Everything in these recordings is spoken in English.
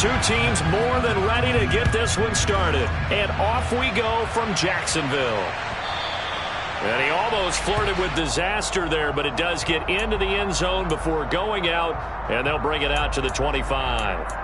two teams more than ready to get this one started. And off we go from Jacksonville. And he almost flirted with disaster there, but it does get into the end zone before going out, and they'll bring it out to the 25.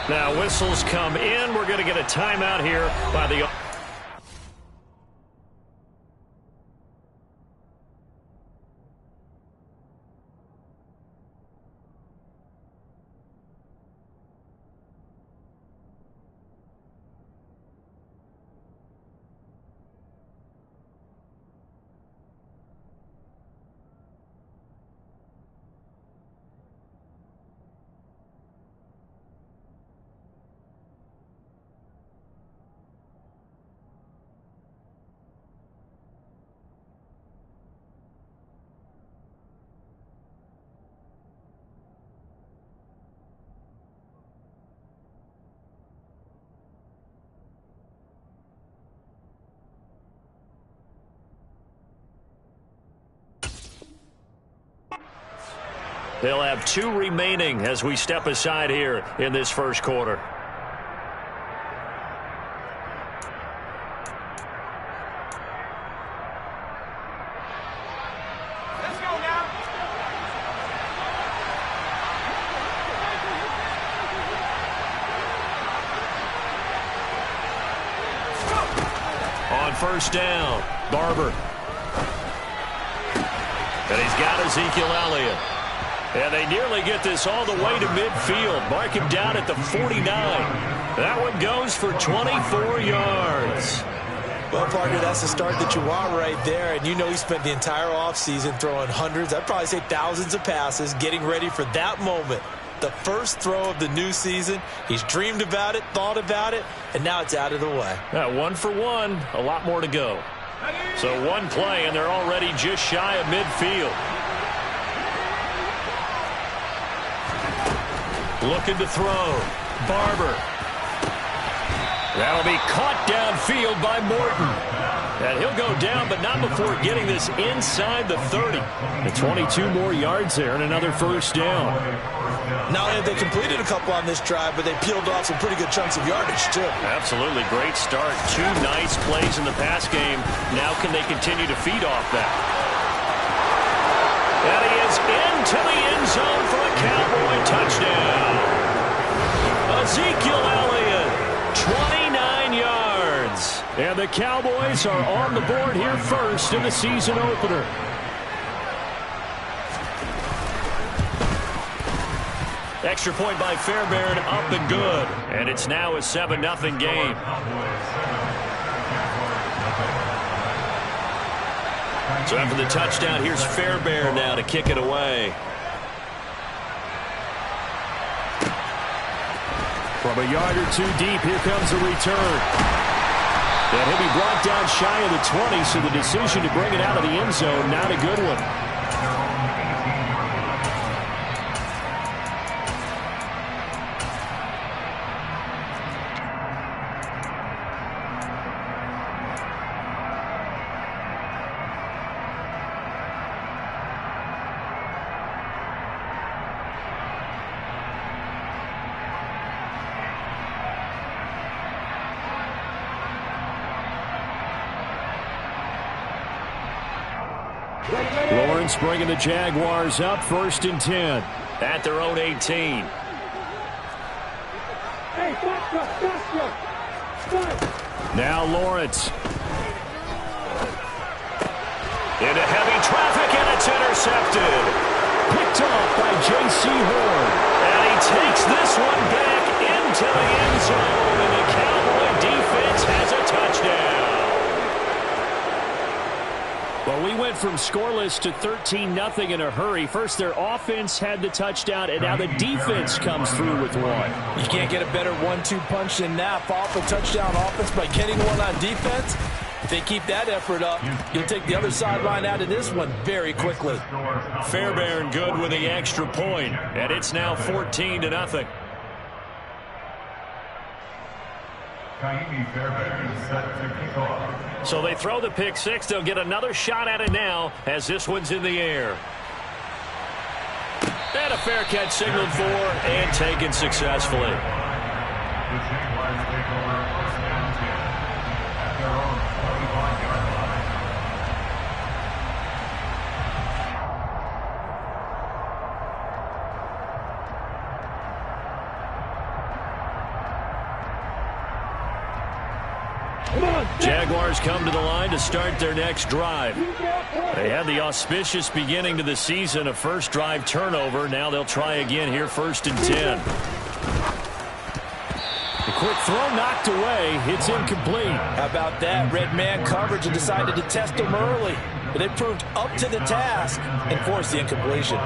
Now whistles come in. We're going to get a timeout here by the... They'll have two remaining as we step aside here in this first quarter. Let's go now. On first down, Barber. And he's got Ezekiel Elliott. And they nearly get this all the way to midfield. Mark him down at the 49. That one goes for 24 yards. Well, Parker, that's the start that you want right there. And you know he spent the entire offseason throwing hundreds, I'd probably say thousands of passes, getting ready for that moment. The first throw of the new season. He's dreamed about it, thought about it, and now it's out of the way. 1 for 1, a lot more to go. So one play, and they're already just shy of midfield. Looking to throw. Barber. That'll be caught downfield by Morton. And he'll go down, but not before getting this inside the 30. And 22 more yards there and another first down. Not only have they completed a couple on this drive, but they peeled off some pretty good chunks of yardage, too. Absolutely. Great start. Two nice plays in the pass game. Now can they continue to feed off that? And he is into the end zone for a Cowboy touchdown. Ezekiel Elliott, 29 yards. And the Cowboys are on the board here first in the season opener. Extra point by Fairbairn, up and good. And it's now a 7-0 game. So after the touchdown, here's Fairbairn now to kick it away. From a yard or two deep, here comes the return. And he'll be brought down shy of the 20, so the decision to bring it out of the end zone, not a good one. Lawrence bringing the Jaguars up 1st and 10 at their own 18. Now Lawrence. Into heavy traffic, and it's intercepted. Picked off by J.C. Horn. And he takes this one back into the end zone, and the Cowboy defense has a touchdown. Well, we went from scoreless to 13-0 in a hurry. First, their offense had the touchdown, and now the defense comes through with one. You can't get a better 1-2 punch than that. Follow up a touchdown offense by getting one on defense. If they keep that effort up, you'll take the other sideline out of this one very quickly. Fairbairn good with the extra point, and it's now 14-0. So they throw the pick six. They'll get another shot at it now as this one's in the air. And a fair catch signaled for and taken successfully. Jaguars come to the line to start their next drive. They had the auspicious beginning to the season, a first drive turnover. Now they'll try again here, 1st and 10. The quick throw knocked away. It's incomplete. How about that? Red man coverage and decided to test them early. But they proved up to the task and forced the incompletion.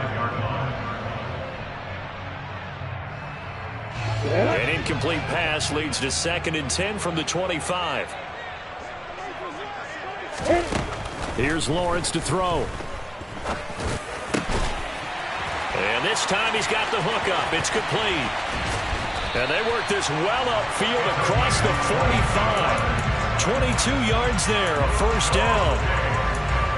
An incomplete pass leads to 2nd and 10 from the 25. Here's Lawrence to throw. And this time he's got the hook up. It's complete. And they work this well upfield across the 45. 22 yards there, a first down.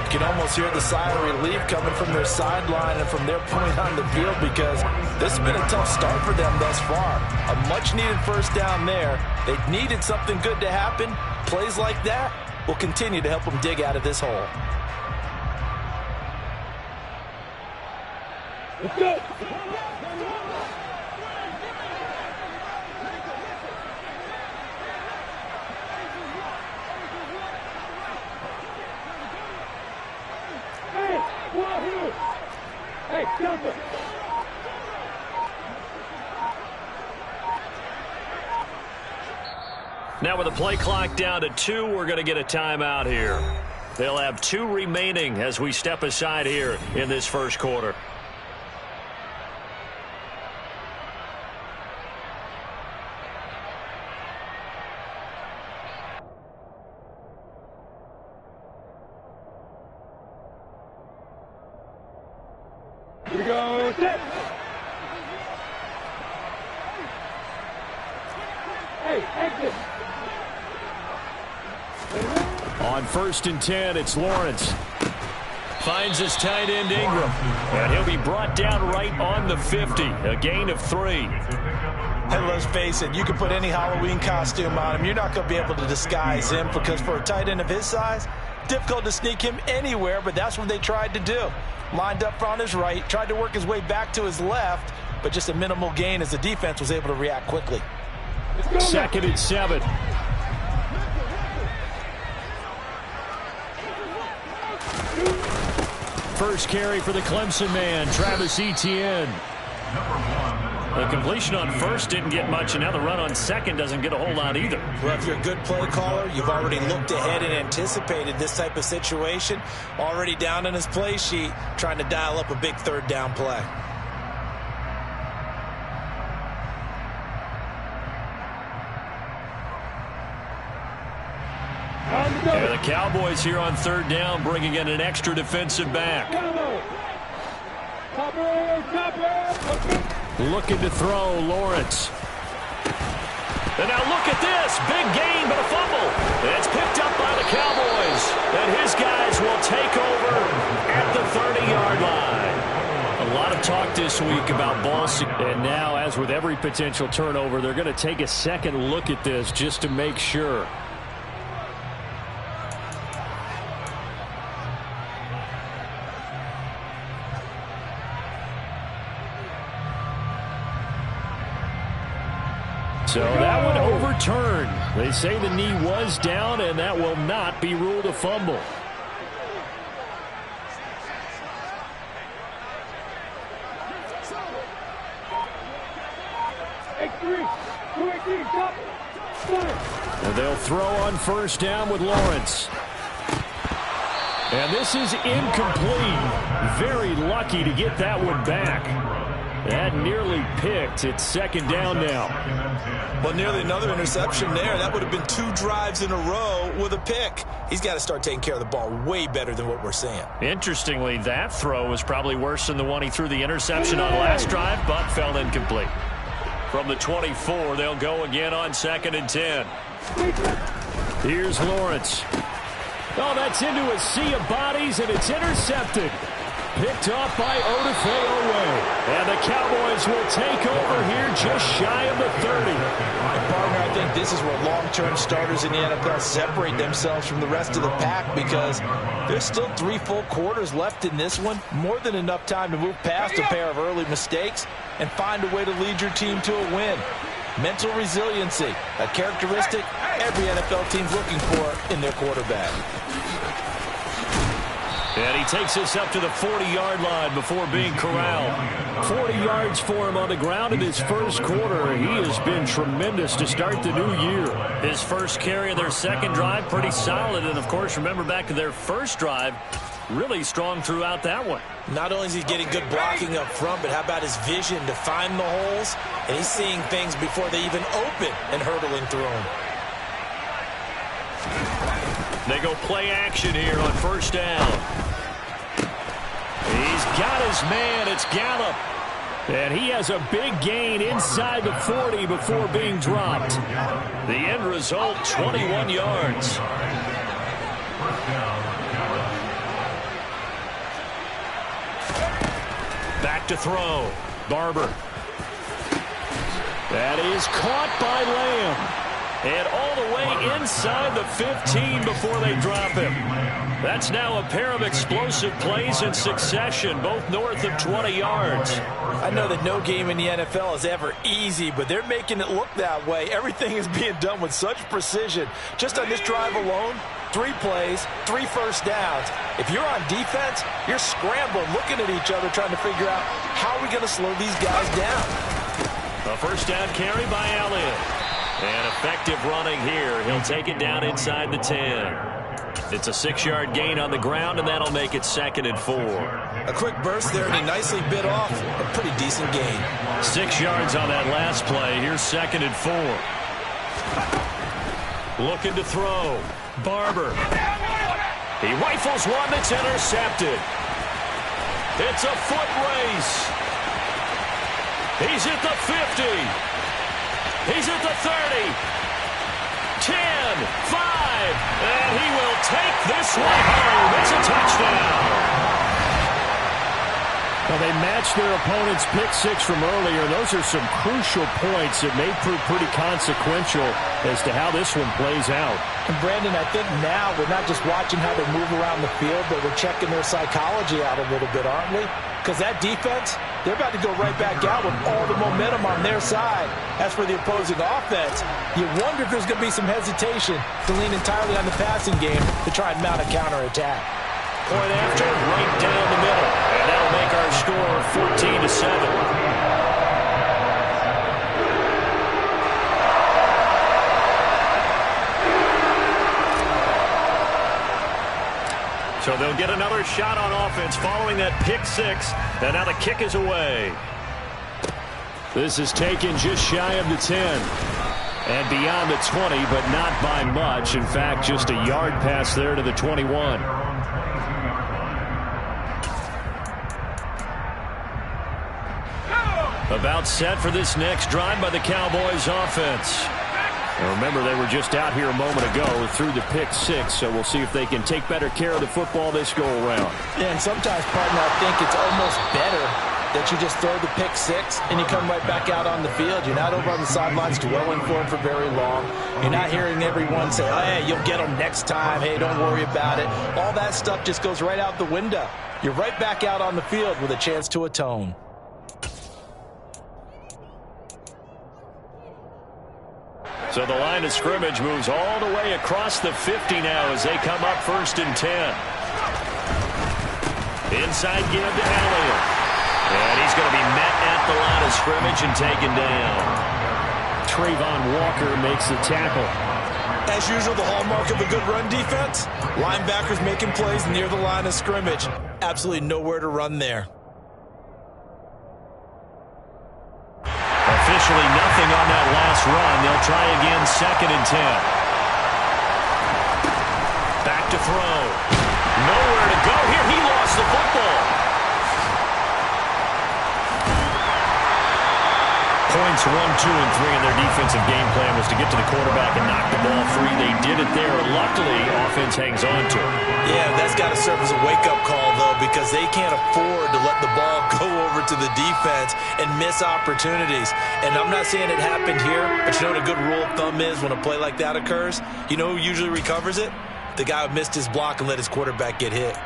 You can almost hear the sigh of relief coming from their sideline and from their point on the field, because this has been a tough start for them thus far. A much-needed first down there. They needed something good to happen. Plays like that will continue to help them dig out of this hole. Let's go. Hey, jump it. Now with the play clock down to 2, we're going to get a timeout here. They'll have 2 remaining as we step aside here in this first quarter. Here we go. Set. Hey, exit. On 1st and 10, it's Lawrence. Finds his tight end Ingram. And he'll be brought down right on the 50. A gain of 3. And let's face it, you can put any Halloween costume on him. You're not going to be able to disguise him, because for a tight end of his size, difficult to sneak him anywhere, but that's what they tried to do. Lined up on his right, tried to work his way back to his left, but just a minimal gain as the defense was able to react quickly. 2nd and 7. First carry for the Clemson man, Travis Etienne. The completion on 1st didn't get much, and now the run on 2nd doesn't get a whole lot either. Well, if you're a good play caller, you've already looked ahead and anticipated this type of situation. Already down in his play sheet, trying to dial up a big 3rd down play. And the Cowboys here on 3rd down, bringing in an extra defensive back. Looking to throw, Lawrence. And now look at this. Big gain, but a fumble. And it's picked up by the Cowboys. And his guys will take over at the 30-yard line. A lot of talk this week about ball security. And now, as with every potential turnover, they're going to take a second look at this just to make sure. So that one overturned. They say the knee was down, and that will not be ruled a fumble. And they'll throw on 1st down with Lawrence. And this is incomplete. Very lucky to get that one back. That nearly picked. It's second down now. Well, nearly another interception there. That would have been 2 drives in a row with a pick. He's got to start taking care of the ball way better than what we're seeing. Interestingly, that throw was probably worse than the one he threw the interception on last drive, but fell incomplete. From the 24, they'll go again on 2nd and 10. Here's Lawrence. Oh, that's into a sea of bodies, and it's intercepted. Picked off by Odafe-Oweh. And the Cowboys will take over here just shy of the 30. And partner, I think this is where long-term starters in the NFL separate themselves from the rest of the pack, because there's still 3 full quarters left in this one. More than enough time to move past a pair of early mistakes and find a way to lead your team to a win. Mental resiliency, a characteristic every NFL team's looking for in their quarterback. And he takes us up to the 40-yard line before being corralled. 40 yards for him on the ground in his first quarter. He has been tremendous to start the new year. His first carry of their second drive, pretty solid. And, of course, remember back to their first drive, really strong throughout that one. Not only is he getting good blocking up front, but how about his vision to find the holes? And he's seeing things before they even open and hurdling through them. They go play action here on first down. He's got his man. It's Gallup. And he has a big gain inside the 40 before being dropped. The end result, 21 yards. Back to throw. Barber. That is caught by Lamb. And all the way inside the 15 before they drop him. That's now a pair of explosive plays in succession, both north of 20 yards. I know that no game in the NFL is ever easy, but they're making it look that way. Everything is being done with such precision. Just on this drive alone, 3 plays, 3 first downs. If you're on defense, you're scrambling, looking at each other, trying to figure out how are we going to slow these guys down. A first down carry by Elliott. And effective running here. He'll take it down inside the 10. It's a 6-yard gain on the ground, and that'll make it 2nd and 4. A quick burst there, and he nicely bit off a pretty decent gain. 6 yards on that last play. Here's 2nd and 4. Looking to throw. Barber. He rifles one that's intercepted. It's a foot race. He's at the 50. He's at the 30, 10, 5, and he will take this one home. It's a touchdown. Well, they matched their opponent's pick 6 from earlier. Those are some crucial points that may prove pretty consequential as to how this one plays out. And, Brandon, I think now we're not just watching how they move around the field, but we're checking their psychology out a little bit, aren't we? Because that defense, they're about to go right back out with all the momentum on their side. As for the opposing offense, you wonder if there's going to be some hesitation to lean entirely on the passing game to try and mount a counterattack. Point after, right down the middle. And that'll make our score 14-7. So they'll get another shot on offense following that pick 6. And now the kick is away. This is taken just shy of the 10. And beyond the 20, but not by much. In fact, just a yard pass there to the 21. About set for this next drive by the Cowboys offense. Now remember, they were just out here a moment ago through the pick 6, so we'll see if they can take better care of the football this go-around. Yeah, and sometimes, partner, I think it's almost better that you just throw the pick 6 and you come right back out on the field. You're not over on the sidelines dwelling for him for very long. You're not hearing everyone say, oh, hey, you'll get him next time. Hey, don't worry about it. All that stuff just goes right out the window. You're right back out on the field with a chance to atone. So the line of scrimmage moves all the way across the 50 now as they come up 1st and 10. Inside give to Elliott. And he's going to be met at the line of scrimmage and taken down. Trayvon Walker makes the tackle. As usual, the hallmark of a good run defense, linebackers making plays near the line of scrimmage. Absolutely nowhere to run there. Officially nothing on that last run. They'll try again, 2nd and 10. Back to throw. Nowhere to go here. He lost the football. Points 1, 2, and 3 in their defensive game plan was to get to the quarterback and knock the ball free. They did it there. Luckily, offense hangs on to it. Yeah, that's got to serve as a wake-up call, though, because they can't afford to let the ball go over to the defense and miss opportunities. And I'm not saying it happened here, but you know what a good rule of thumb is when a play like that occurs? You know who usually recovers it? The guy who missed his block and let his quarterback get hit.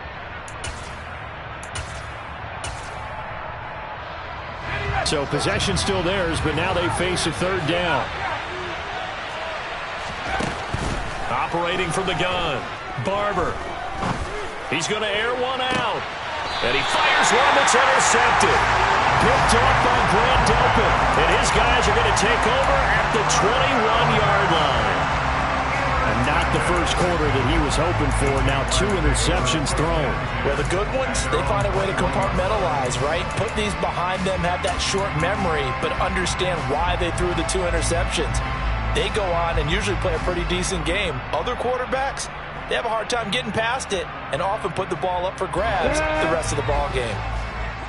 So possession still theirs, but now they face a 3rd down. Operating from the gun, Barber. He's going to air one out. And he fires one that's intercepted. Picked off by Grant Delpit. And his guys are going to take over at the 21-yard line. And not the first quarter that he was hoping for. Now 2 interceptions thrown. Well, the good ones, they find a way to compartmentalize, right? Put these behind them, have that short memory, but understand why they threw the 2 interceptions. They go on and usually play a pretty decent game. Other quarterbacks, they have a hard time getting past it and often put the ball up for grabs the rest of the ball game.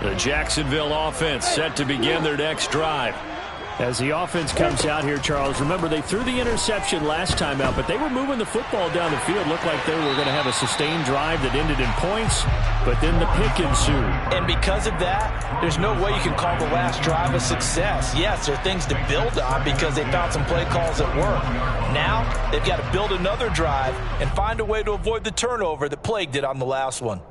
The Jacksonville offense set to begin their next drive. As the offense comes out here, Charles, remember they threw the interception last time out, but they were moving the football down the field. Looked like they were going to have a sustained drive that ended in points, but then the pick ensued. And because of that, there's no way you can call the last drive a success. Yes, there are things to build on because they found some play calls that work. Now, they've got to build another drive and find a way to avoid the turnover that plagued it on the last one.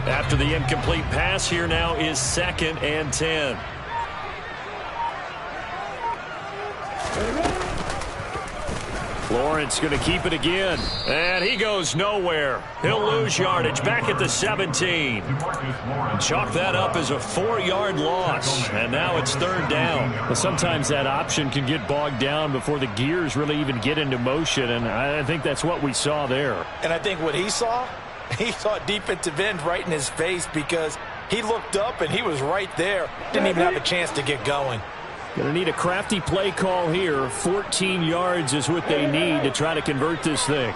After the incomplete pass, here now is 2nd and 10. Lawrence going to keep it again. And he goes nowhere. He'll lose yardage back at the 17. Chalk that up as a 4-yard loss. And now it's 3rd down. Well, sometimes that option can get bogged down before the gears really even get into motion. And I think that's what we saw there. And I think what he saw defensive end right in his face because he looked up and he was right there. Didn't even have a chance to get going. Going to need a crafty play call here. 14 yards is what they need to try to convert this thing.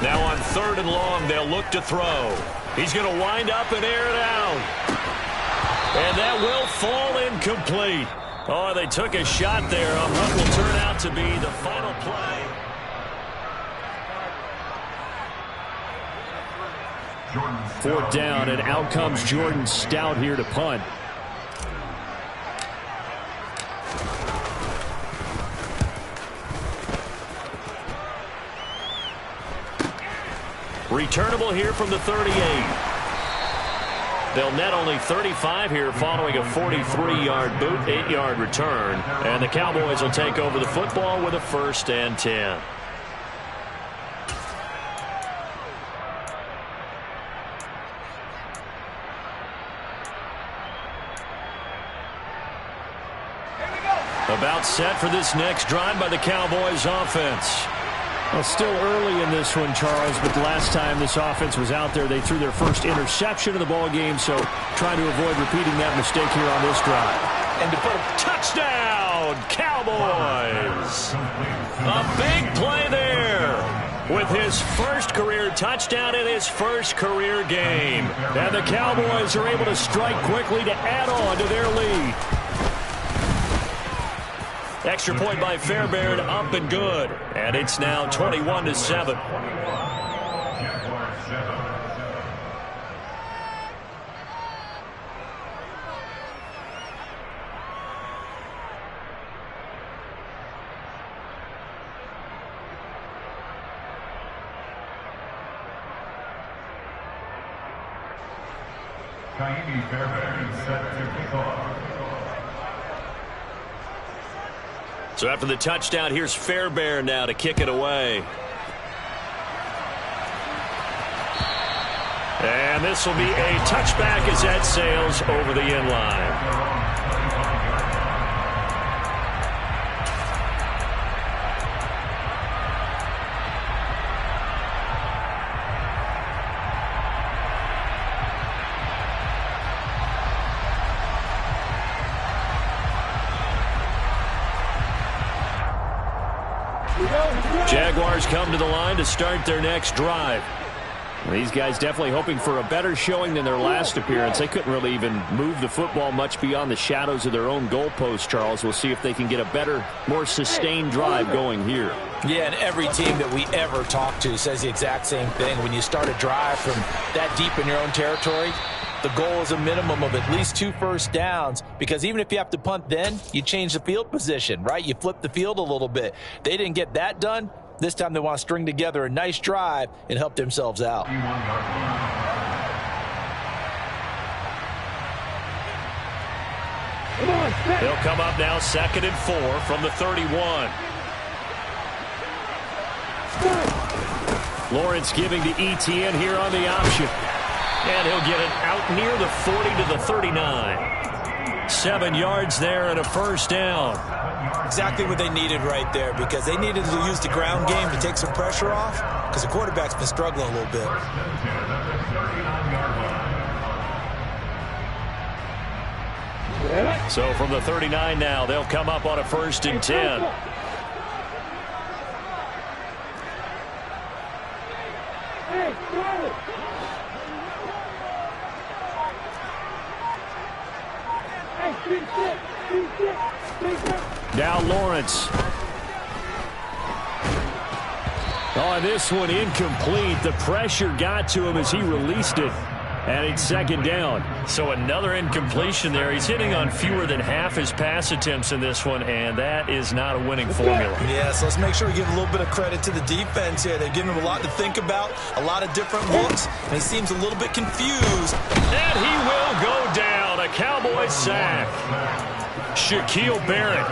Now on 3rd and long, they'll look to throw. He's going to wind up and air it out. And that will fall incomplete. Oh, they took a shot there on what will turn out to be the final play. 4th down, and out comes Jordan Stout here to punt. Returnable here from the 38. They'll net only 35 here following a 43-yard boot, 8-yard return. And the Cowboys will take over the football with a 1st and 10. About set for this next drive by the Cowboys offense. Well, still early in this one, Charles, but the last time this offense was out there, they threw their first interception of the ball game, so trying to avoid repeating that mistake here on this drive. And to put a touchdown, Cowboys! A big play there with his first career touchdown in his first career game. And the Cowboys are able to strike quickly to add on to their lead. Extra point by Fairbairn, up and good. And it's now 21-7. So after the touchdown, here's Fairbairn now to kick it away. And this will be a touchback as that sails over the end line. Jaguars come to the line to start their next drive. These guys definitely hoping for a better showing than their last appearance. They couldn't really even move the football much beyond the shadows of their own goalpost, Charles. We'll see if they can get a better, more sustained drive going here. Yeah, and every team that we ever talk to says the exact same thing. When you start a drive from that deep in your own territory, the goal is a minimum of at least 2 first downs, because even if you have to punt then, you change the field position, right? You flip the field a little bit. They didn't get that done. This time they want to string together a nice drive and help themselves out. They'll come up now 2nd and 4 from the 31. Lawrence giving to Etienne here on the option. And he'll get it out near the 40 to the 39. 7 yards there and a first down. Exactly what they needed right there, because they needed to use the ground game to take some pressure off, because the quarterback's been struggling a little bit. So from the 39 now, they'll come up on a 1st and 10. Now Lawrence. On this one, incomplete. The pressure got to him as he released it. And it's 2nd down. So another incompletion there. He's hitting on fewer than half his pass attempts in this one, and that is not a winning formula. Yeah, so let's make sure we give a little bit of credit to the defense here. They're giving him a lot to think about, a lot of different looks, and he seems a little bit confused. And he will go down. A Cowboys sack. Shaquille Barrett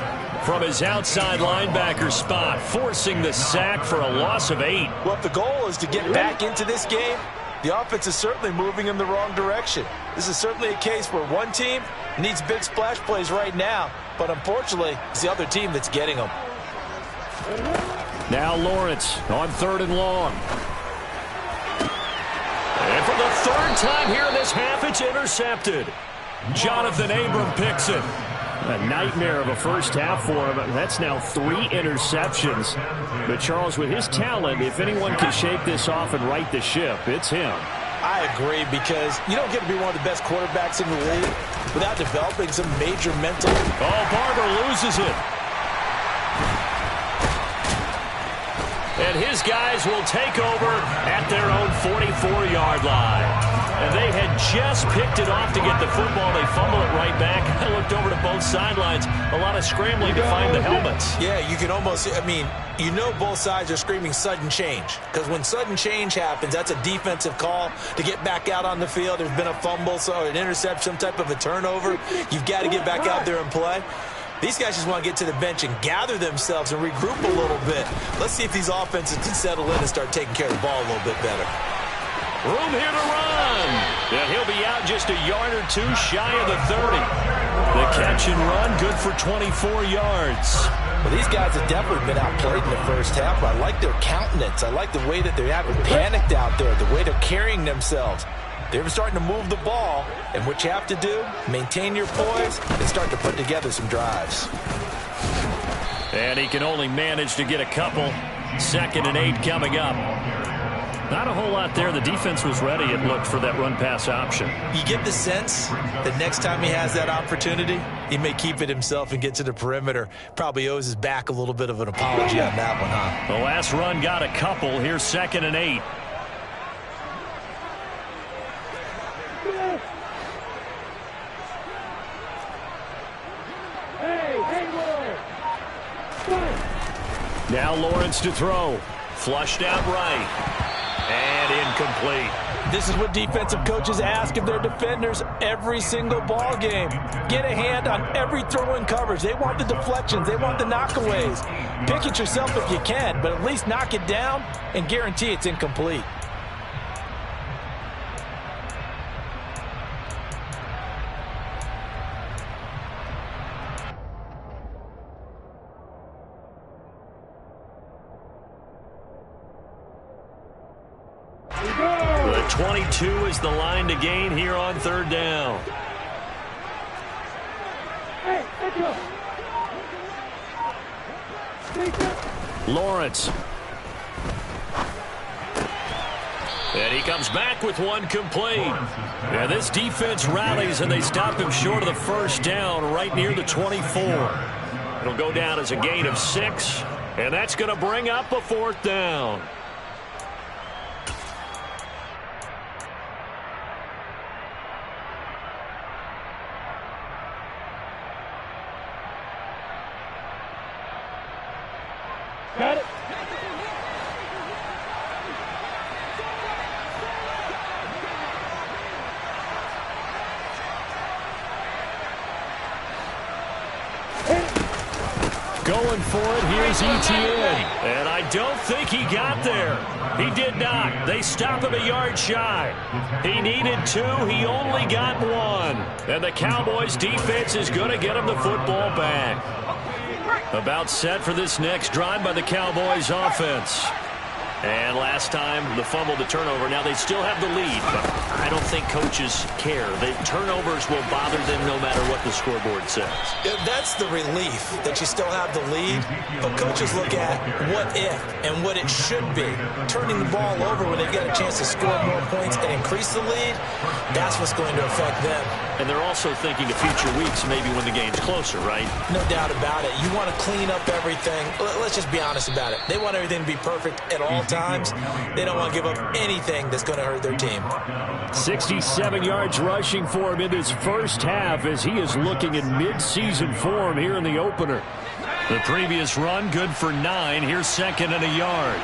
from his outside linebacker spot, forcing the sack for a loss of 8. Well, if the goal is to get back into this game, the offense is certainly moving in the wrong direction. This is certainly a case where one team needs big splash plays right now, but unfortunately, it's the other team that's getting them. Now Lawrence on 3rd and long. And for the 3rd time here in this half, it's intercepted. Jonathan Abram picks it. A nightmare of a first half for him. That's now 3 interceptions. But Charles, with his talent, if anyone can shake this off and right the ship, it's him. I agree, because you don't get to be one of the best quarterbacks in the league without developing some major mental. Oh, Barber loses it. And his guys will take over at their own 44-yard line. And they had just picked it off to get the football. They fumble it right back. I looked over to both sidelines. A lot of scrambling to find the helmets. Yeah, you can almost, I mean, you know both sides are screaming sudden change. Because when sudden change happens, that's a defensive call to get back out on the field. There's been a fumble, so an interception, some type of a turnover. You've got to get back out there and play. These guys just want to get to the bench and gather themselves and regroup a little bit. Let's see if these offenses can settle in and start taking care of the ball a little bit better. Room here to run. And he'll be out just a yard or 2 shy of the 30. The catch and run, good for 24 yards. Well, these guys have definitely been outplayed in the first half. I like their countenance. I like the way that they haven't panicked out there, the way they're carrying themselves. They're starting to move the ball, and what you have to do, maintain your poise and start to put together some drives. And he can only manage to get a couple. 2nd and 8 coming up. Not a whole lot there. The defense was ready, it looked, for that run-pass option. You get the sense that next time he has that opportunity, he may keep it himself and get to the perimeter. Probably owes his back a little bit of an apology on that one, huh? The last run got a couple. Here's 2nd and 8. Now Lawrence to throw. Flushed out right. And incomplete. This is what defensive coaches ask of their defenders every single ball game. Get a hand on every throw in coverage. They want the deflections. They want the knockaways. Pick it yourself if you can, but at least knock it down and guarantee it's incomplete. The 22 is the line to gain here on third down. Lawrence. And he comes back with one complete. And this defense rallies, and they stop him short of the first down right near the 24. It'll go down as a gain of 6, and that's going to bring up a fourth down. Got it. Going for it, here's ETN. And I don't think he got there. He did not. They stop him a yard shy. He needed 2. He only got 1. And the Cowboys defense is going to get him the football back. About set for this next drive by the Cowboys offense. And last time, the fumble, the turnover. Now they still have the lead, but I don't think coaches care. The turnovers will bother them no matter what the scoreboard says. That's the relief that you still have the lead. But coaches look at what if and what it should be. Turning the ball over when they've got a chance to score more points and increase the lead, that's what's going to affect them. And they're also thinking of future weeks, maybe when the game's closer, right? No doubt about it. You want to clean up everything. Let's just be honest about it. They want everything to be perfect at all times. They don't want to give up anything that's going to hurt their team. 67 yards rushing for him in his first half as he is looking in mid-season form here in the opener. The previous run good for 9. Here's second and a yard.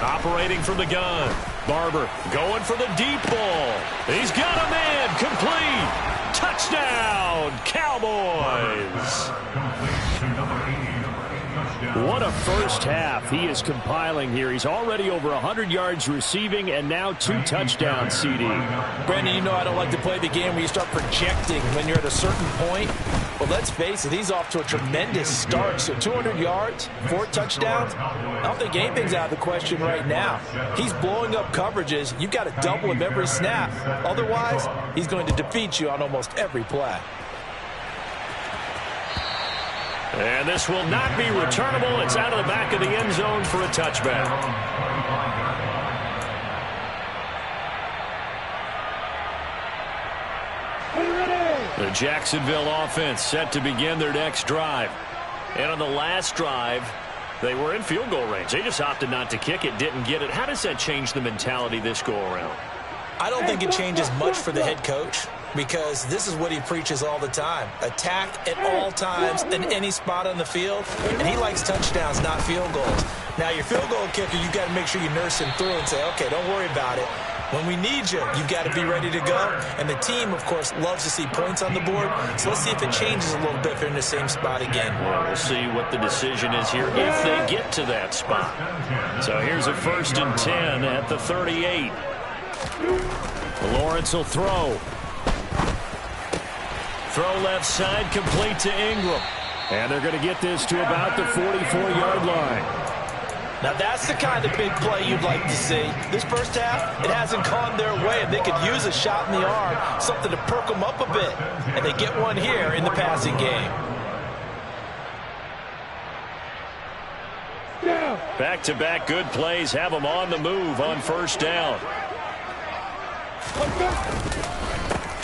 Operating from the gun. Barber going for the deep ball. He's got a man. Complete. Touchdown, Cowboys. What a first half he is compiling here. He's already over 100 yards receiving and now 2 touchdowns, CD. Brandon, you know I don't like to play the game where you start projecting when you're at a certain point. But let's face it, he's off to a tremendous start. So 200 yards, 4 touchdowns. I don't think anything's out of the question right now. He's blowing up coverages. You've got to double him every snap. Otherwise, he's going to defeat you on almost every play. And this will not be returnable. It's out of the back of the end zone for a touchback. The Jacksonville offense set to begin their next drive. And on the last drive, they were in field goal range. They just opted not to kick it, didn't get it. How does that change the mentality this go-around? I don't think it changes much for the head coach, because this is what he preaches all the time. Attack at all times in any spot on the field, and he likes touchdowns, not field goals. Now, your field goal kicker, you've got to make sure you nurse him through and say, okay, don't worry about it. When we need you, you've got to be ready to go. And the team, of course, loves to see points on the board. So let's see if it changes a little bit if they're in the same spot again. Well, we'll see what the decision is here if they get to that spot. So here's a 1st and 10 at the 38. Lawrence will throw. Throw left side, complete to Ingram. And they're going to get this to about the 44-yard line. Now, that's the kind of big play you'd like to see. This first half, it hasn't gone their way, and they could use a shot in the arm, something to perk them up a bit. And they get one here in the passing game. Back-to-back good plays have them on the move on first down.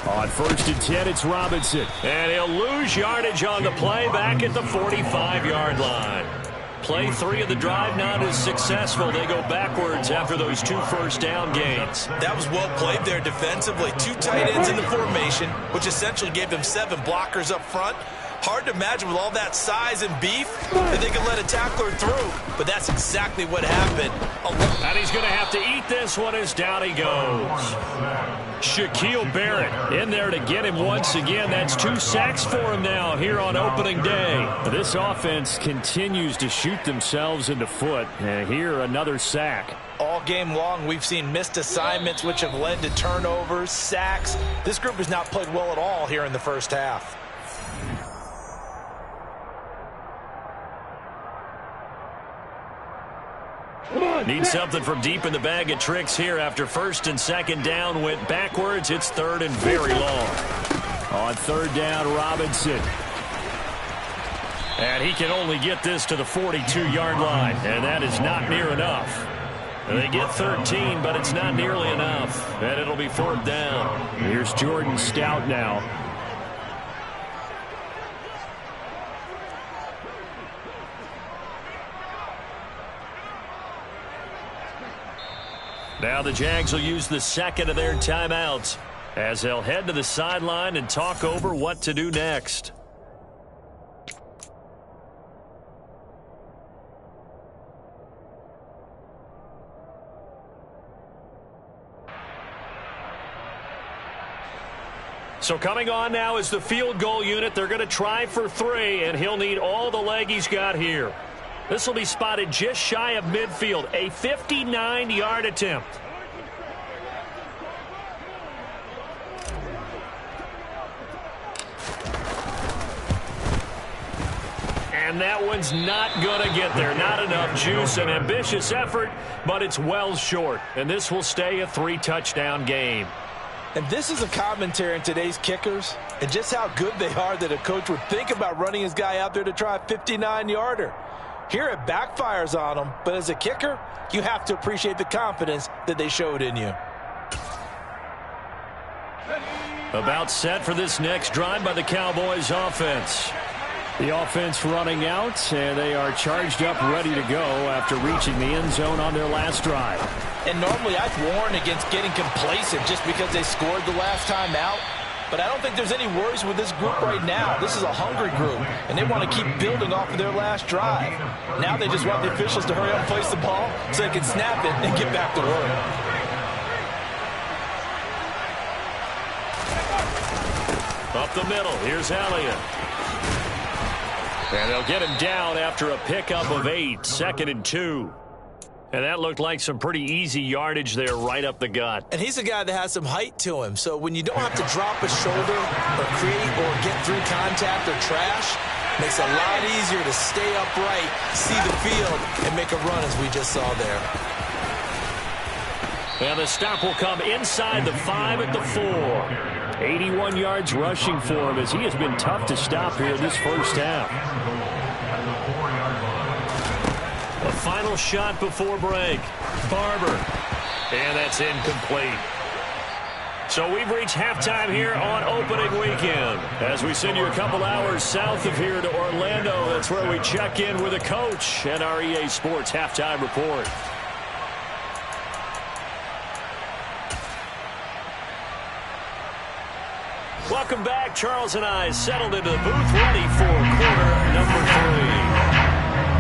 On 1st and 10, it's Robinson. And he'll lose yardage on the play back at the 45-yard line. Play 3 of the drive not as successful. They go backwards after those 2 first down gains. That was well played there defensively. 2 tight ends in the formation, which essentially gave them 7 blockers up front. Hard to imagine with all that size and beef that they can let a tackler through. But that's exactly what happened. And he's going to have to eat this one as down he goes. Shaquille Barrett in there to get him once again. That's 2 sacks for him now here on opening day. This offense continues to shoot themselves in the foot. And here, another sack. All game long, we've seen missed assignments, which have led to turnovers, sacks. This group has not played well at all here in the first half. Need something from deep in the bag of tricks here after first and second down went backwards. It's third and very long. On third down, Robinson. And he can only get this to the 42-yard line, and that is not near enough. They get 13, but it's not nearly enough, and it'll be fourth down. Here's Jordan Stout now. Now the Jags will use the second of their timeouts as they'll head to the sideline and talk over what to do next. So coming on now is the field goal unit. They're going to try for 3, and he'll need all the leg he's got here. This will be spotted just shy of midfield, a 59-yard attempt. And that one's not going to get there. Not enough juice. An ambitious effort, but it's well short. And this will stay a 3-touchdown game. And this is a commentary on today's kickers and just how good they are that a coach would think about running his guy out there to try a 59-yarder. Here it backfires on them, but as a kicker, you have to appreciate the confidence that they showed in you. About set for this next drive by the Cowboys offense. The offense running out, and they are charged up, ready to go after reaching the end zone on their last drive. And normally I'd warn against getting complacent just because they scored the last time out. But I don't think there's any worries with this group right now. This is a hungry group, and they want to keep building off of their last drive. Now they just want the officials to hurry up and place the ball so they can snap it and get back to work. Up the middle, here's Elliott. And they'll get him down after a pickup of 8, 2nd and 2. And that looked like some pretty easy yardage there right up the gut. And he's a guy that has some height to him. So when you don't have to drop a shoulder or create or get through contact or trash, makes it a lot easier to stay upright, see the field, and make a run as we just saw there. And the stop will come inside the 5 at the 4. 81 yards rushing for him as he has been tough to stop here this first half. A final shot before break. Barber. And that's incomplete. So we've reached halftime here on opening weekend. As we send you a couple hours south of here to Orlando, that's where we check in with a coach and our EA Sports halftime report. Welcome back. Charles and I settled into the booth ready for quarter number 3.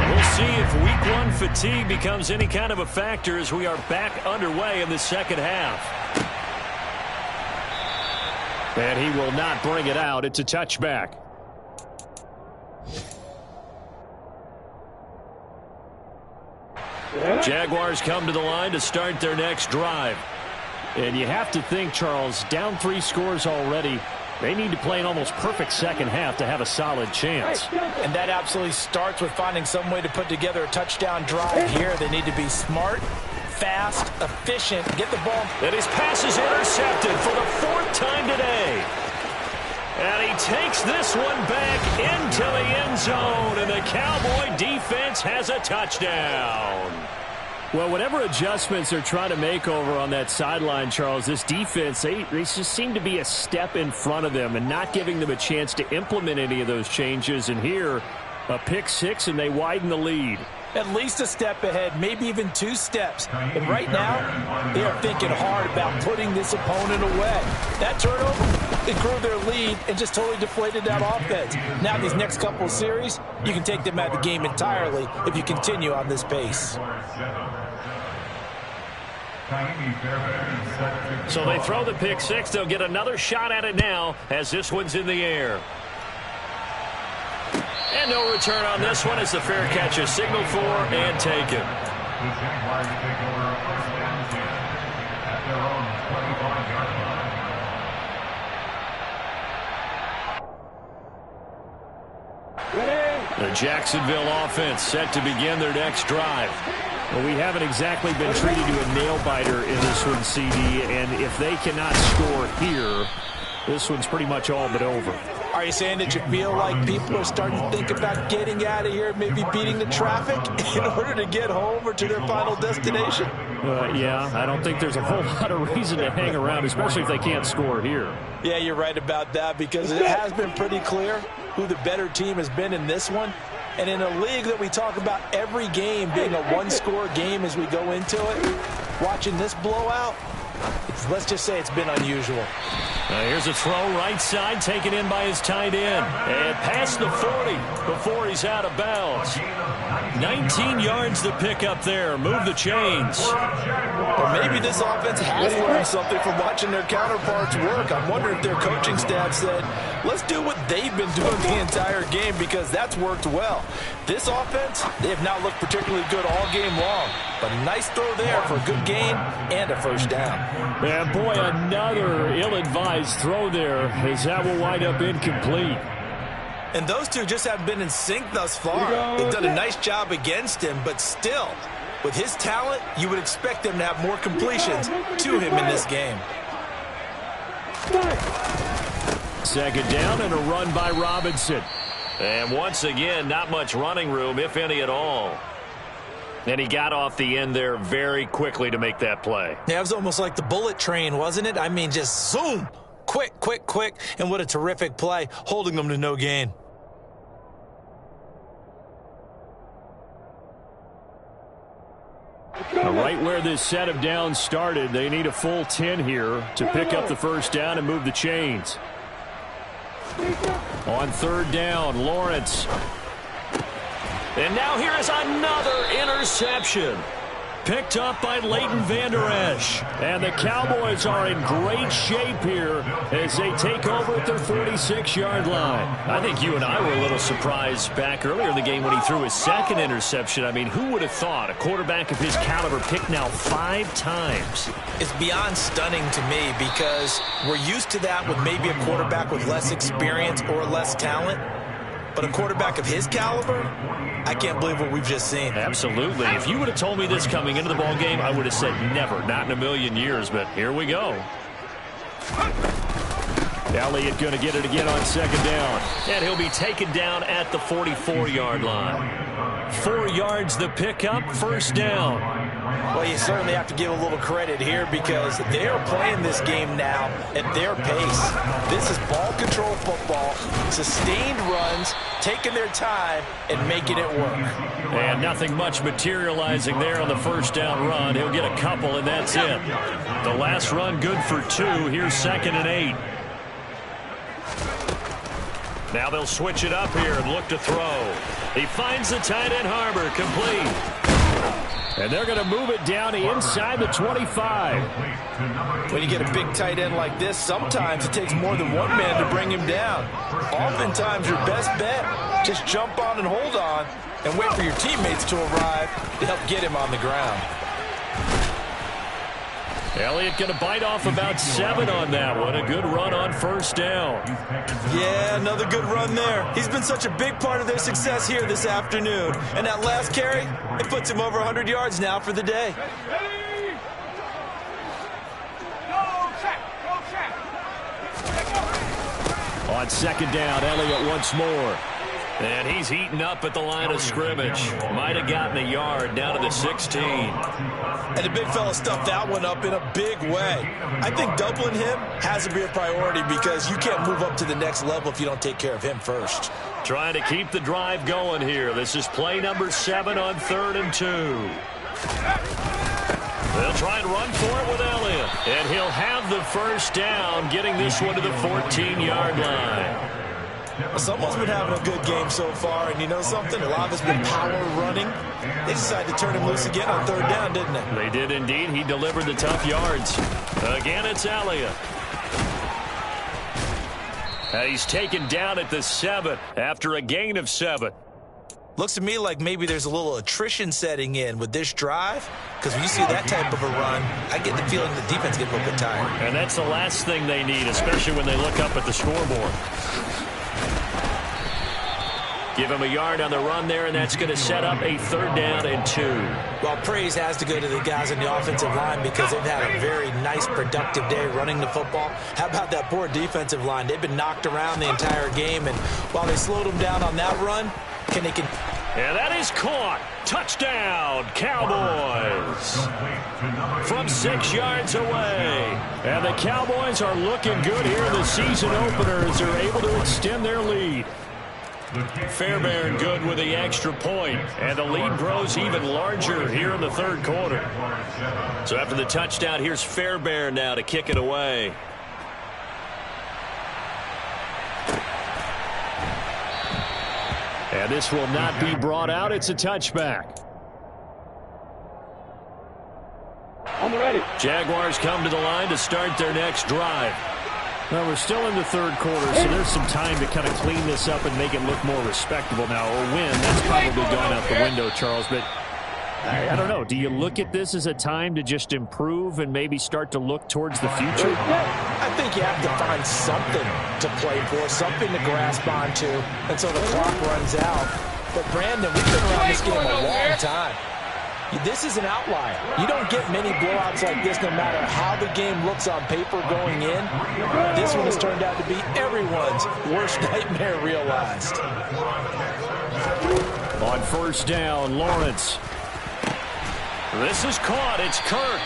We'll see if week 1 fatigue becomes any kind of a factor as we are back underway in the second half. And he will not bring it out. It's a touchback. Jaguars come to the line to start their next drive. And you have to think, Charles, down 3 scores already. They need to play an almost perfect second half to have a solid chance. And that absolutely starts with finding some way to put together a touchdown drive here. They need to be smart, fast, efficient, get the ball. And his pass is intercepted for the 4th time today. And he takes this one back into the end zone, and the Cowboy defense has a touchdown. Well, whatever adjustments they're trying to make over on that sideline, Charles, this defense, they just seem to be a step in front of them and not giving them a chance to implement any of those changes. And here, a pick 6, and they widen the lead. At least a step ahead, maybe even 2 steps. And right now, they are thinking hard about putting this opponent away. That turnover It grew their lead and just totally deflated that offense. Now, these next couple of series, you can take them out of the game entirely if you continue on this pace. So they throw the pick six. They'll get another shot at it now as this one's in the air. And no return on this one as the fair catch is signaled for and taken. The Jacksonville offense set to begin their next drive. Well, we haven't exactly been treated to a nail-biter in this one, CD, and if they cannot score here, this one's pretty much all but over. Are you saying that you feel like people are starting to think about getting out of here, maybe beating the traffic in order to get home or to their final destination? Yeah, I don't think there's a whole lot of reason to hang around, especially if they can't score here. Yeah, you're right about that because it has been pretty clear who the better team has been in this one. And in a league that we talk about every game being a one-score game as we go into it, watching this blowout, let's just say it's been unusual. Here's a throw right side taken in by his tight end. And past the 40 before he's out of bounds. 19 yards to pick up there. Move the chains. Or maybe this offense has learned something from watching their counterparts work. I'm wondering if their coaching staff said, let's do what they've been doing the entire game because that's worked well. This offense, they have not looked particularly good all game long. But a nice throw there for a good gain and a first down. And boy, another ill-advised throw there as that will wind up incomplete. And those two just have been in sync thus far. They've done a nice job against him, but still, with his talent, you would expect them to have more completions to him in this game. Second down and a run by Robinson. And once again, not much running room, if any at all. And he got off the end there very quickly to make that play. Yeah, it was almost like the bullet train, wasn't it? I mean, just zoom. Quick, quick, quick. And what a terrific play, holding them to no gain. Right where this set of downs started, they need a full 10 here to pick up the first down and move the chains. On third down, Lawrence. And now here is another interception. Picked up by Leighton Vander Esch. And the Cowboys are in great shape here as they take over at their 46-yard line. I think you and I were a little surprised back earlier in the game when he threw his second interception. I mean, who would have thought a quarterback of his caliber picked now 5 times? It's beyond stunning to me because we're used to that with maybe a quarterback with less experience or less talent. But a quarterback of his caliber, I can't believe what we've just seen. Absolutely. If you would have told me this coming into the ball game, I would have said never, not in a million years. But here we go. Elliott going to get it again on second down. And he'll be taken down at the 44-yard line. 4 yards the pickup, first down. Well, you certainly have to give a little credit here because they are playing this game now at their pace. This is ball control football, sustained runs, taking their time, and making it work. And nothing much materializing there on the first down run. He'll get a couple, and that's it. The last run good for 2. Here's 2nd and 8. Now they'll switch it up here and look to throw. He finds the tight end Harbor, complete. And they're going to move it down inside the 25. When you get a big tight end like this, sometimes it takes more than one man to bring him down. Oftentimes, your best bet, just jump on and hold on and wait for your teammates to arrive to help get him on the ground. Elliott going to bite off about 7 on that one. A good run on first down. Yeah, another good run there. He's been such a big part of their success here this afternoon. And that last carry, it puts him over 100 yards now for the day. On second down, Elliott once more. And he's eaten up at the line of scrimmage. Might have gotten a yard down to the 16. And the big fella stuffed that one up in a big way. I think doubling him has to be a priority because you can't move up to the next level if you don't take care of him first. Trying to keep the drive going here. This is play number 7 on 3rd and 2. They'll try and run for it with Elliott. And he'll have the first down, getting this one to the 14-yard line. Someone's been having a good game so far, and you know something? A lot of it's been power running. They decided to turn him loose again on third down, didn't they? They did indeed. He delivered the tough yards. Again, it's Elliott. He's taken down at the 7 after a gain of 7. Looks to me like maybe there's a little attrition setting in with this drive, because when you see that type of a run, I get the feeling the defense gets a little bit tired. And that's the last thing they need, especially when they look up at the scoreboard. Give him a yard on the run there, and that's going to set up a 3rd down and 2. Well, praise has to go to the guys on the offensive line because they've had a very nice, productive day running the football. How about that poor defensive line? They've been knocked around the entire game, and while they slowed them down on that run, and that is caught. Touchdown, Cowboys. From 6 yards away. And the Cowboys are looking good here in the season opener as they're able to extend their lead. Fairbairn good with the extra point, and the lead grows even larger here in the 3rd quarter. So after the touchdown, here's Fairbairn now to kick it away. And this will not be brought out. It's a touchback. On the ready. Jaguars come to the line to start their next drive. Well, we're still in the 3rd quarter, so there's some time to kind of clean this up and make it look more respectable now. Or win, that's probably going out the window, Charles. But I don't know. Do you look at this as a time to just improve and maybe start to look towards the future? I think you have to find something to play for, something to grasp onto until the clock runs out. But, Brandon, we've been around this game a long time. This is an outlier. You don't get many blowouts like this no matter how the game looks on paper going in. This one has turned out to be everyone's worst nightmare realized. On 1st down, Lawrence. This is caught. It's Kirk.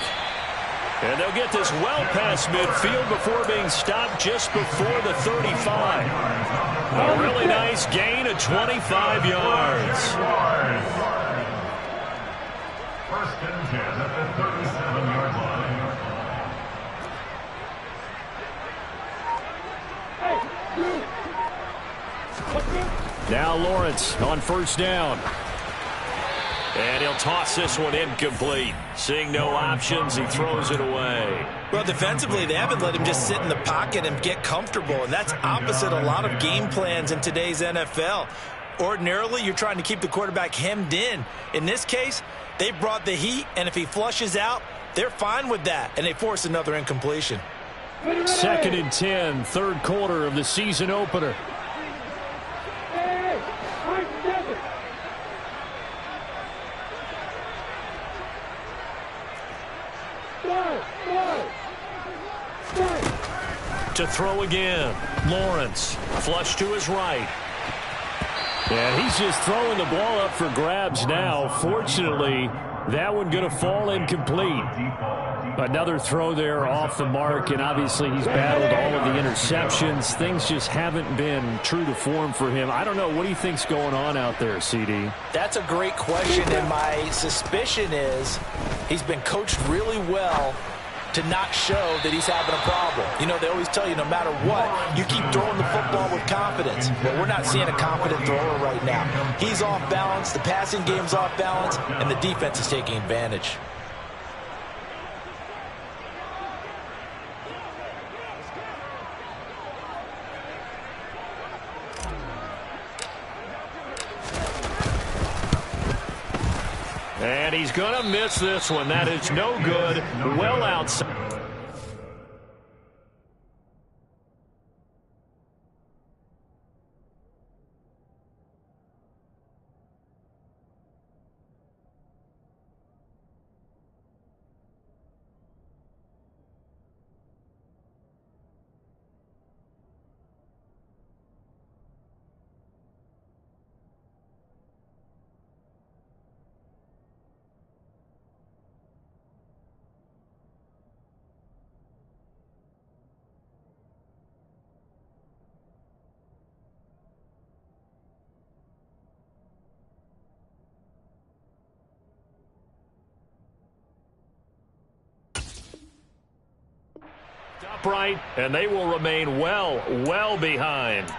And they'll get this well past midfield before being stopped just before the 35. A really nice gain of 25 yards. First and 10 at the 37-yard line. Now Lawrence on 1st down. And he'll toss this one incomplete. Seeing no options, he throws it away. Well, defensively, they haven't let him just sit in the pocket and get comfortable, and that's opposite a lot of game plans in today's NFL. Ordinarily, you're trying to keep the quarterback hemmed in. In this case, they brought the heat, and if he flushes out, they're fine with that, and they force another incompletion. 2nd and 10, 3rd quarter of the season opener. To throw again. Lawrence, flush to his right. And he's just throwing the ball up for grabs now. Fortunately, that one going to fall incomplete. Another throw there off the mark, and obviously he's battled all of the interceptions. Things just haven't been true to form for him. I don't know. What do you think's going on out there, CD? That's a great question, and my suspicion is he's been coached really well to not show that he's having a problem. You know, they always tell you no matter what, you keep throwing the football with confidence. Well, we're not seeing a confident thrower right now. He's off balance, the passing game's off balance, and the defense is taking advantage. And he's going to miss this one. That is no good. Well outside. upright, and they will remain well behind.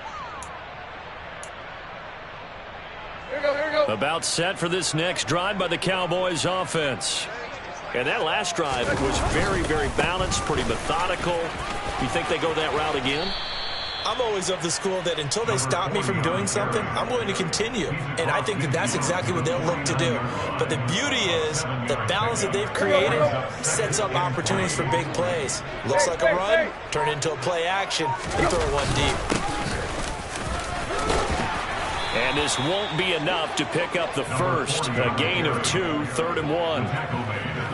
Here we go. About set for this next drive by the Cowboys offense. And that last drive was very, very balanced, pretty methodical. You think they go that route again? I'm always of the school that until they stop me from doing something, I'm going to continue. And I think that that's exactly what they'll look to do. But the beauty is the balance that they've created sets up opportunities for big plays. Looks like a run, turn into a play action, and throw one deep. And this won't be enough to pick up the first. A gain of 2, 3rd and 1.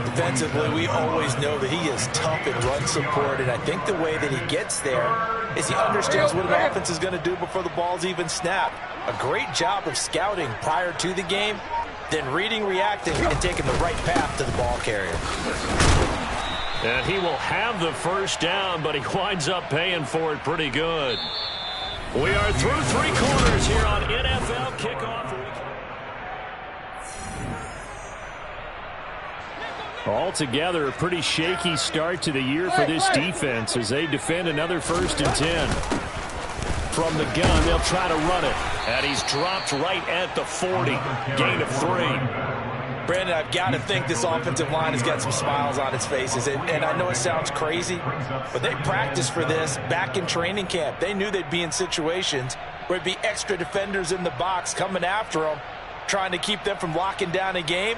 Defensively, we always know that he is tough in run support, and I think the way that he gets there is he understands what an offense is going to do before the ball's even snapped. A great job of scouting prior to the game, then reading, reacting, and taking the right path to the ball carrier. And he will have the first down, but he winds up paying for it pretty good. We are through 3 quarters here on NFL Kickoff Week. Altogether, a pretty shaky start to the year for this defense as they defend another 1st and 10. From the gun, they'll try to run it. And he's dropped right at the 40. Gain of 3. Brandon, I've got to think this offensive line has got some smiles on its faces. And I know it sounds crazy, but they practiced for this back in training camp. They knew they'd be in situations where it'd be extra defenders in the box coming after them, trying to keep them from locking down a game.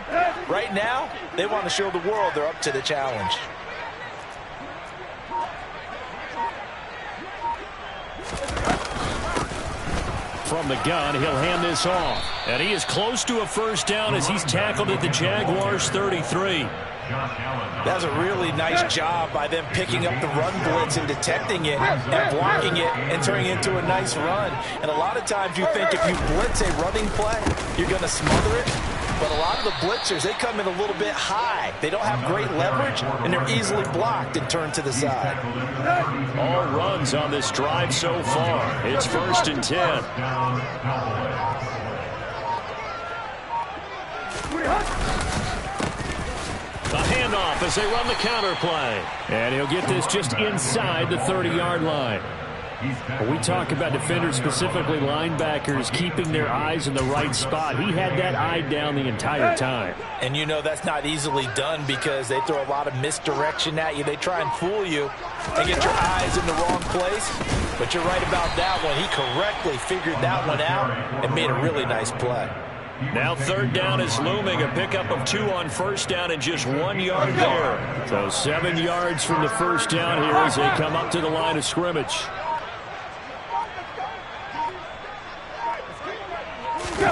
Right now, they want to show the world they're up to the challenge. From the gun, he'll hand this off. And he is close to a first down as he's tackled at the Jaguars' 33. That was a really nice job by them picking up the run blitz and detecting it and blocking it and turning it into a nice run. And a lot of times you think if you blitz a running play, you're going to smother it. But a lot of the blitzers, they come in a little bit high. They don't have great leverage, and they're easily blocked and turned to the side. All runs on this drive so far. It's 1st and 10. A handoff as they run the counter play. And he'll get this just inside the 30-yard line. When we talk about defenders, specifically linebackers, keeping their eyes in the right spot, he had that eye down the entire time. And you know that's not easily done because they throw a lot of misdirection at you. They try and fool you and get your eyes in the wrong place. But you're right about that one. He correctly figured that one out and made a really nice play. Now 3rd down is looming. A pickup of 2 on 1st down and just 1 yard there. So 7 yards from the first down here as they come up to the line of scrimmage. On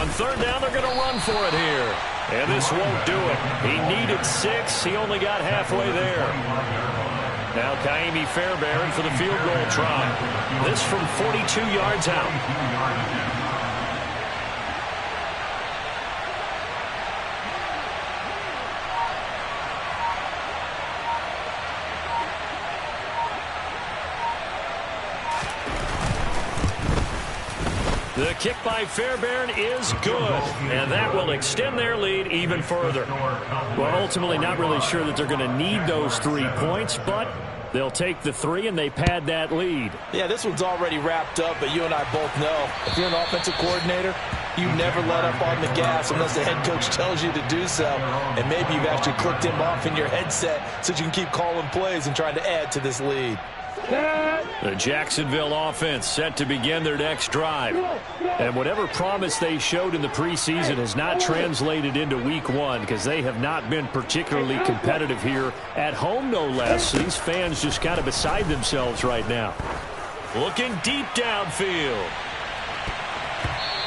3rd down, they're going to run for it here. And this won't do it. He needed 6. He only got halfway there. Now Kaimi Fairbairn for the field goal try. This from 42 yards out. The kick by Fairbairn is good, and that will extend their lead even further. Well, ultimately not really sure that they're going to need those 3 points, but they'll take the 3 and they pad that lead. Yeah, this one's already wrapped up, but you and I both know if you're an offensive coordinator, you never let up on the gas unless the head coach tells you to do so. And maybe you've actually clicked him off in your headset so you can keep calling plays and trying to add to this lead. The Jacksonville offense set to begin their next drive. And whatever promise they showed in the preseason has not translated into week 1 because they have not been particularly competitive here at home, no less. These fans just kind of beside themselves right now. Looking deep downfield.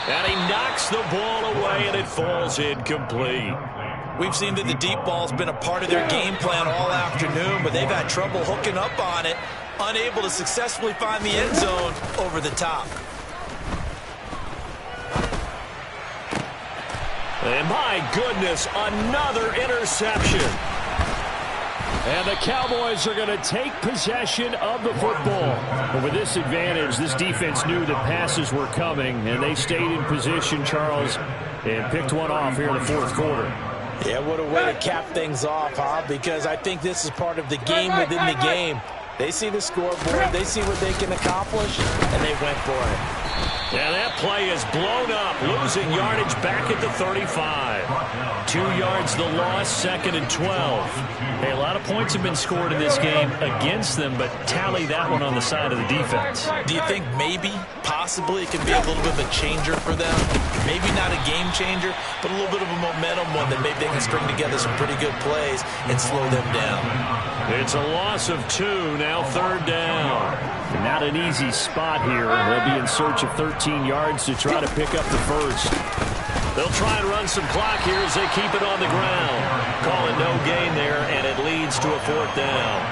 And he knocks the ball away, and it falls incomplete. We've seen that the deep ball's been a part of their game plan all afternoon, but they've had trouble hooking up on it, unable to successfully find the end zone over the top. And my goodness, another interception. And the Cowboys are going to take possession of the football. But with this advantage, this defense knew that passes were coming, and they stayed in position, Charles, and picked one off here in the 4th quarter. Yeah, what a way to cap things off, huh? Because I think this is part of the game within the game. They see the scoreboard, they see what they can accomplish, and they went for it. Yeah, that play is blown up, losing yardage back at the 35. 2 yards the loss, 2nd and 12. Hey, a lot of points have been scored in this game against them, but tally that one on the side of the defense. Do you think maybe, possibly, it could be a little bit of a changer for them? Maybe not a game changer, but a little bit of a momentum one that maybe they can string together some pretty good plays and slow them down. It's a loss of 2, now 3rd down. Not an easy spot here. They'll be in search of 13 yards to try to pick up the first. They'll try and run some clock here as they keep it on the ground. Call it no gain there, and it leads to a 4th down.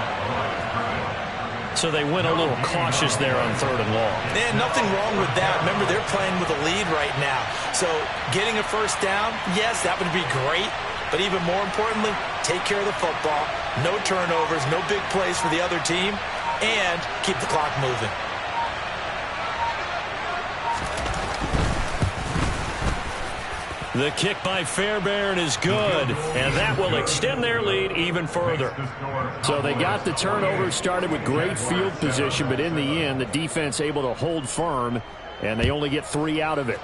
So they went a little cautious there on 3rd and long. And nothing wrong with that. Remember, they're playing with a lead right now. So getting a first down, yes, that would be great. But even more importantly, take care of the football. No turnovers, no big plays for the other team, and keep the clock moving. The kick by Fairbairn is good, and that will extend their lead even further. So they got the turnover started with great field position, but in the end, the defense able to hold firm, and they only get 3 out of it.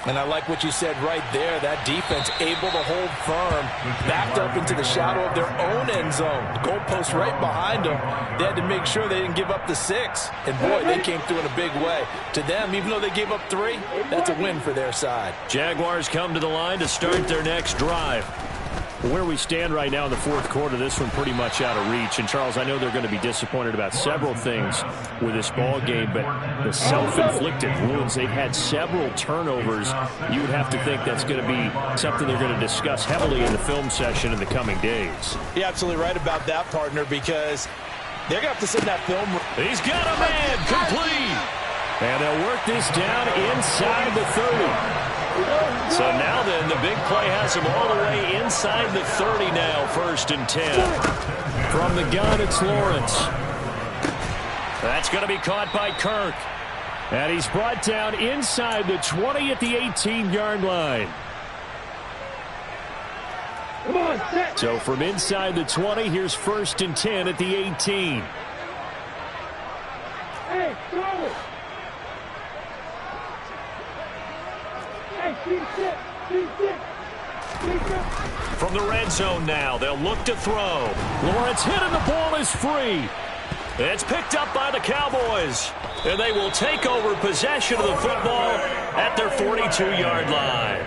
And I like what you said right there. That defense able to hold firm, backed up into the shadow of their own end zone. The goalpost right behind them. They had to make sure they didn't give up the 6. And, boy, they came through in a big way. To them, even though they gave up 3, that's a win for their side. Jaguars come to the line to start their next drive. Where we stand right now in the 4th quarter, this one pretty much out of reach. And, Charles, I know they're going to be disappointed about several things with this ball game, but the self-inflicted wounds, they've had several turnovers. You would have to think that's going to be something they're going to discuss heavily in the film session in the coming days. You're absolutely right about that, partner, because they're going to have to send that film. He's got a man complete. And they'll work this down inside the 30. So now then, the big play has him all the way inside the 30 now, 1st and 10. From the gun, it's Lawrence. That's going to be caught by Kirk. And he's brought down inside the 20 at the 18-yard line. Come on, set. So from inside the 20, here's 1st and 10 at the 18. Hey, throw it. From the red zone now, they'll look to throw. Lawrence hit and the ball is free. It's picked up by the Cowboys, and they will take over possession of the football at their 42-yard line.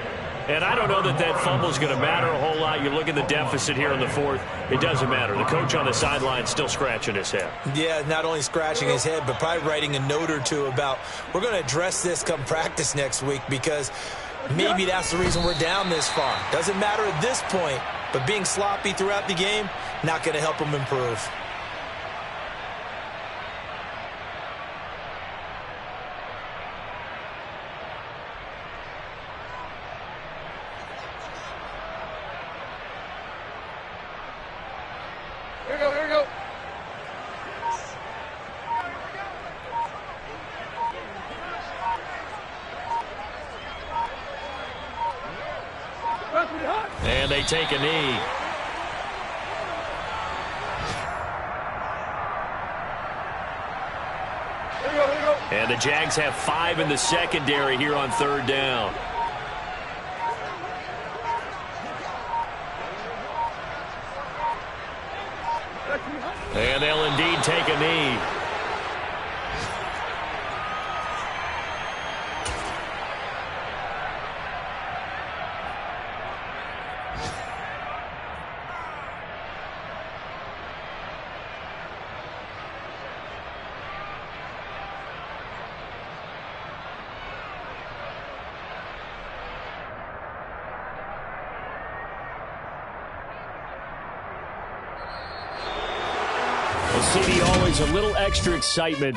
And I don't know that that fumble is going to matter a whole lot. You look at the deficit here in the 4th, it doesn't matter. The coach on the sideline still scratching his head. Yeah, not only scratching his head, but probably writing a note or two about, we're going to address this come practice next week, because maybe that's the reason we're down this far. Doesn't matter at this point, but being sloppy throughout the game, not going to help them improve. Here we go, here we go. And they take a knee. Here we go, here we go. And the Jags have 5 in the secondary here on 3rd down. And they'll indeed take a knee. CD, always a little extra excitement for